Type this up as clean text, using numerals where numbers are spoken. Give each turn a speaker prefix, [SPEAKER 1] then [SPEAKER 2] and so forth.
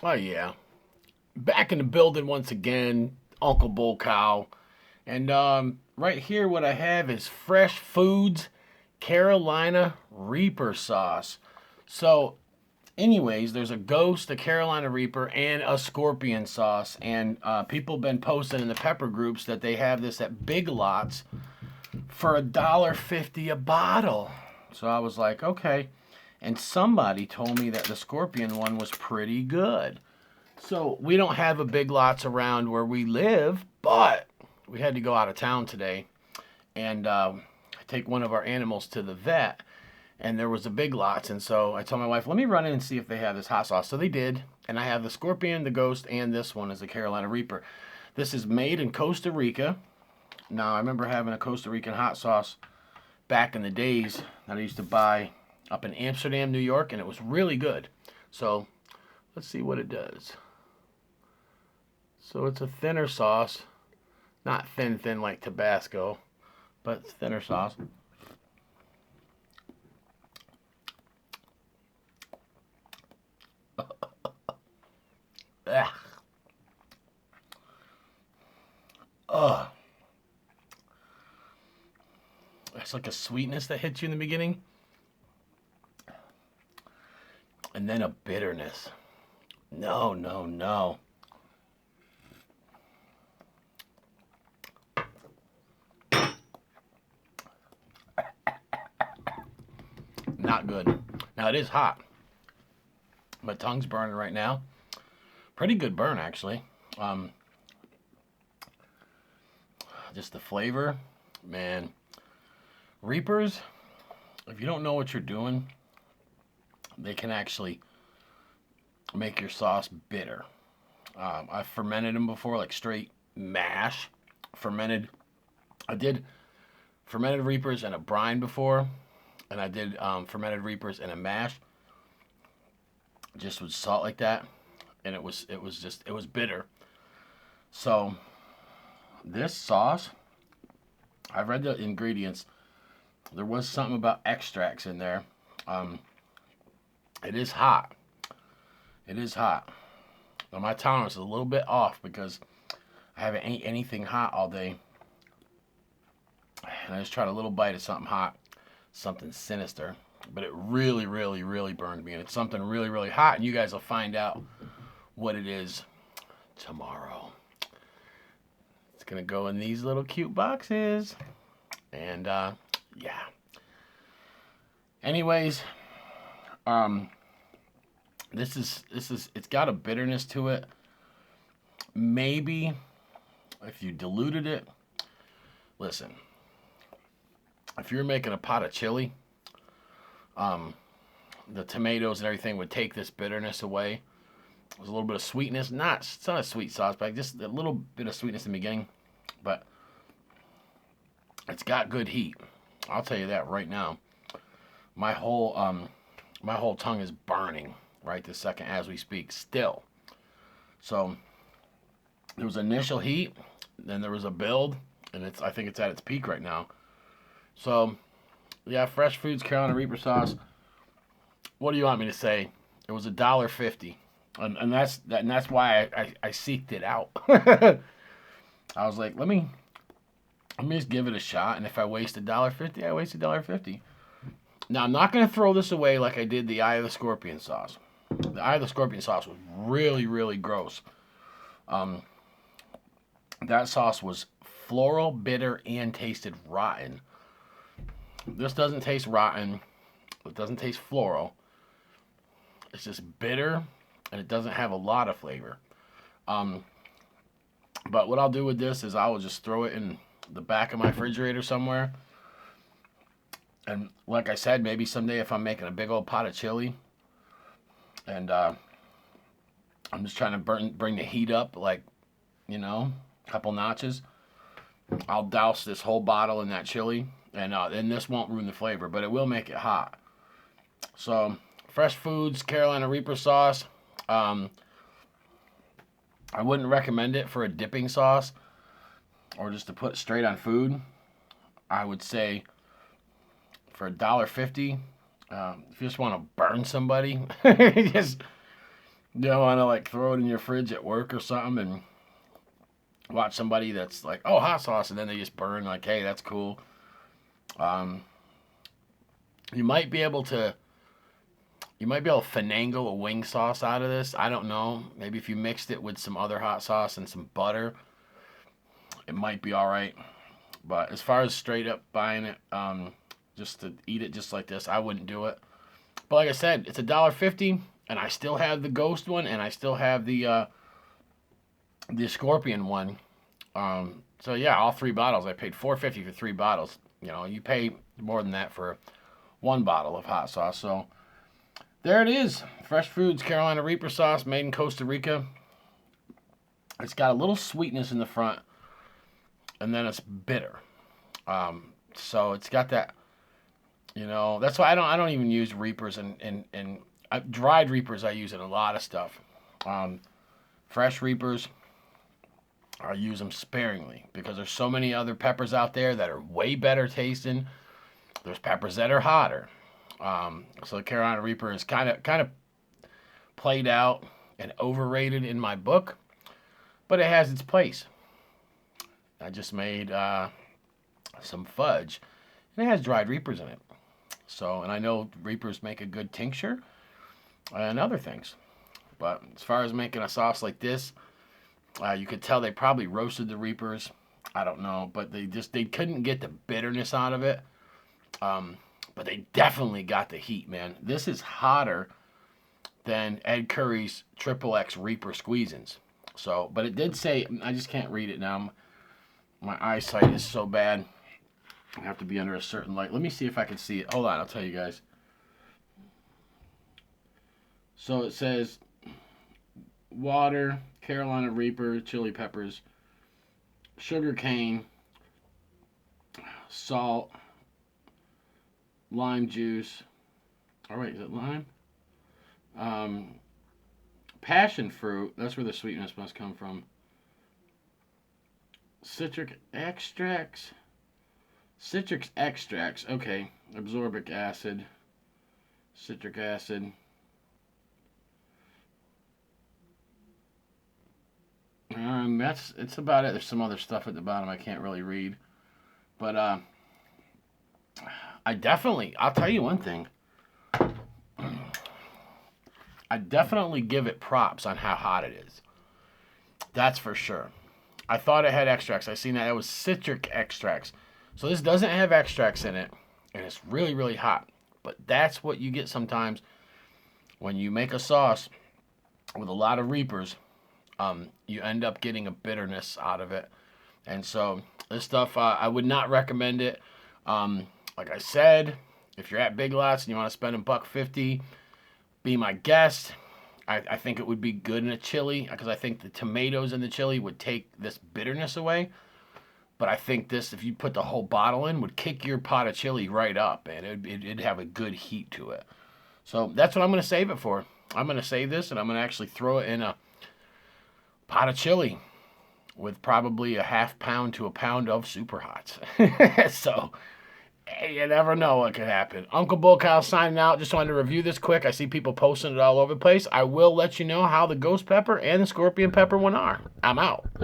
[SPEAKER 1] Oh yeah, back in the building once again, Uncle Bull Cow, and right here what I have is Fresh Foods Carolina Reaper sauce. So, anyways, there's a Ghost, a Carolina Reaper, and a Scorpion sauce, and people have been posting in the pepper groups that they have this at Big Lots for $1.50 a bottle. So I was like, okay. And somebody told me that the Scorpion one was pretty good. So we don't have a Big Lots around where we live, but we had to go out of town today and take one of our animals to the vet. And there was a Big Lots, and so I told my wife, let me run in and see if they have this hot sauce. So they did, and I have the Scorpion, the Ghost, and this one is the Carolina Reaper. This is made in Costa Rica. Now I remember having a Costa Rican hot sauce back in the days that I used to buy up in Amsterdam, New York, and it was really good. So let's see what it does. So it's a thinner sauce, not thin like Tabasco, but thinner sauce. Ugh. Ugh. It's like a sweetness that hits you in the beginning, and then a bitterness. No, no, no. Not good. Now it is hot. My tongue's burning right now. Pretty good burn, actually. Um, just the flavor, man. Reapers, if you don't know what you're doing, they can actually make your sauce bitter. I've fermented them before, like straight mash. Fermented. I did fermented Reapers in a brine before, and I did fermented Reapers in a mash, just with salt like that, and it was bitter. So this sauce, I read the ingredients. There was something about extracts in there. Um, it is hot. It is hot. Now my tolerance is a little bit off because I haven't ate anything hot all day. And I just tried a little bite of something hot, something sinister. But it really, really, really burned me. And it's something really, really hot. And you guys will find out what it is tomorrow. It's going to go in these little cute boxes. And yeah. Anyways, um, this is it's got a bitterness to it. Maybe if you diluted it, listen, if you're making a pot of chili, um, the tomatoes and everything would take this bitterness away. There's a little bit of sweetness, it's not a sweet sauce, but just a little bit of sweetness in the beginning. But it's got good heat. I'll tell you that right now. My whole my whole tongue is burning right this second as we speak. Still, so there was initial heat, then there was a build, and I think it's at its peak right now. So yeah, Fresh Foods Carolina Reaper sauce. What do you want me to say? It was $1.50, and that's why I seeked it out. I was like, let me just give it a shot, and if I waste $1.50, I waste $1.50. Now I'm not gonna throw this away like I did the Eye of the Scorpion sauce. The Eye of the Scorpion sauce was really really gross. Um, that sauce was floral, bitter, and tasted rotten. This doesn't taste rotten. It doesn't taste floral. It's just bitter, and it doesn't have a lot of flavor. Um, but what I'll do with this is I will just throw it in the back of my refrigerator somewhere. And like I said, maybe someday if I'm making a big old pot of chili, and I'm just trying to bring the heat up, like a couple notches, I'll douse this whole bottle in that chili, and then this won't ruin the flavor, but it will make it hot. So, Fresh Foods Carolina Reaper sauce. Um, I wouldn't recommend it for a dipping sauce or just to put straight on food. I would say for $1.50, if you just want to burn somebody, just You don't want to like throw it in your fridge at work or something and watch somebody that's like, oh, hot sauce, and then they just burn like, hey, that's cool. You might be able to finagle a wing sauce out of this. I don't know. Maybe if you mixed it with some other hot sauce and some butter, it might be all right. But as far as straight up buying it, just to eat it just like this, I wouldn't do it. But like I said, it's $1.50, and I still have the Ghost one, and I still have the Scorpion one. So yeah, all 3 bottles. I paid $4.50 for 3 bottles. You know, you pay more than that for 1 bottle of hot sauce. So there it is. Fresh Foods Carolina Reaper sauce, made in Costa Rica. It's got a little sweetness in the front, and then it's bitter. So it's got that. You know, that's why I don't even use Reapers and dried Reapers. I use in a lot of stuff. Fresh Reapers, I use them sparingly because there's so many other peppers out there that are way better tasting. There's peppers that are hotter. So the Carolina Reaper is kind of played out and overrated in my book, but it has its place. I just made some fudge, and it has dried Reapers in it. So, and I know Reapers make a good tincture and other things. But as far as making a sauce like this, you could tell they probably roasted the Reapers. I don't know, but they couldn't get the bitterness out of it. But they definitely got the heat, man. This is hotter than Ed Curry's XXX Reaper Squeezins. So, but it did say, I just can't read it now. My eyesight is so bad. I have to be under a certain light. Let me see if I can see it. Hold on, I'll tell you guys. So it says water, Carolina Reaper, chili peppers, sugar cane, salt, lime juice. All right, is it lime? Passion fruit. That's where the sweetness must come from. Citric extracts. Okay. Absorbic acid. Citric acid. It's about it. There's some other stuff at the bottom I can't really read. But I'll tell you one thing. I definitely give it props on how hot it is. That's for sure. I thought it had extracts. I seen that it was citric extracts. So this doesn't have extracts in it, and it's really, really hot. But that's what you get sometimes when you make a sauce with a lot of Reapers. You end up getting a bitterness out of it. And so this stuff, I would not recommend it. Like I said, if you're at Big Lots and you want to spend $1.50, be my guest. I think it would be good in a chili because I think the tomatoes in the chili would take this bitterness away. But I think this, if you put the whole bottle in, would kick your pot of chili right up, and it'd have a good heat to it. So that's what I'm going to save it for. I'm going to save this, and I'm going to actually throw it in a pot of chili with probably a ½ pound to a pound of Super Hots. So hey, you never know what could happen. Uncle Bull Kyle signing out. Just wanted to review this quick. I see people posting it all over the place. I will let you know how the ghost pepper and the scorpion pepper one are. I'm out.